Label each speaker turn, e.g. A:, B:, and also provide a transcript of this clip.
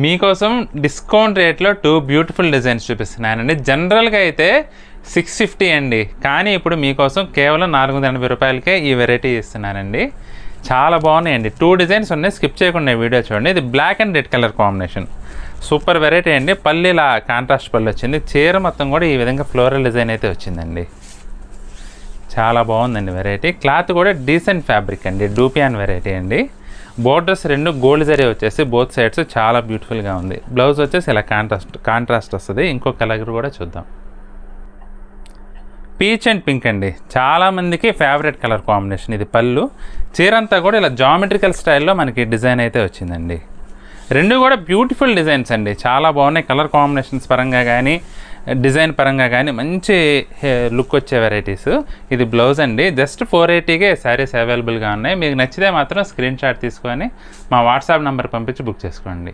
A: మీకోసం డిస్కౌంట్ రేట్లో 2 beautiful designs చూపిస్తున్నానండి. జనరల్గా అయితే 650 అండి, కానీ ఇప్పుడు మీకోసం కేవలం 480 రూపాయలకే ఈ వెరైటీ ఇస్తున్నానండి. చాలా బాగున్నాయండి. 2 డిజైన్స్ ఉన్నాయి, స్కిప్ చేయకుండా వీడియో చూడండి. ఇది black and red colour combination, super variety అండి. పల్లీలా కాంట్రాస్ట్ పళ్ళు వచ్చింది. చీర మొత్తం కూడా ఈ విధంగా ఫ్లోరల్ డిజైన్ అయితే వచ్చిందండి. చాలా బాగుందండి వెరైటీ. క్లాత్ కూడా డీసెంట్ ఫ్యాబ్రిక్ అండి, డూపియాన్ వెరైటీ అండి. బోర్డర్స్ 2 గోల్డ్ జరీ వచ్చేసి బోత్ సైడ్స్ చాలా బ్యూటిఫుల్గా ఉంది. బ్లౌజ్ వచ్చేసి ఇలా కాంట్రాస్ట్ వస్తుంది. ఇంకో కలర్ కూడా చూద్దాం. పీచ్ అండ్ పింక్ అండి, చాలామందికి ఫేవరెట్ కలర్ కాంబినేషన్. ఇది పళ్ళు, చీరంతా కూడా ఇలా జామెట్రికల్ స్టైల్లో మనకి డిజైన్ అయితే వచ్చిందండి. 2 కూడా బ్యూటిఫుల్ డిజైన్స్ అండి, చాలా బాగున్నాయి. కలర్ కాంబినేషన్స్ పరంగా కానీ డిజైన్ పరంగా కానీ మంచి లుక్ వచ్చే వెరైటీస్. ఇది బ్లౌజ్ అండి. జస్ట్ 480కే శారీస్ అవైలబుల్గా ఉన్నాయి. మీకు నచ్చితే మాత్రం స్క్రీన్ షాట్ తీసుకొని మా వాట్సాప్ నెంబర్ పంపించి బుక్ చేసుకోండి.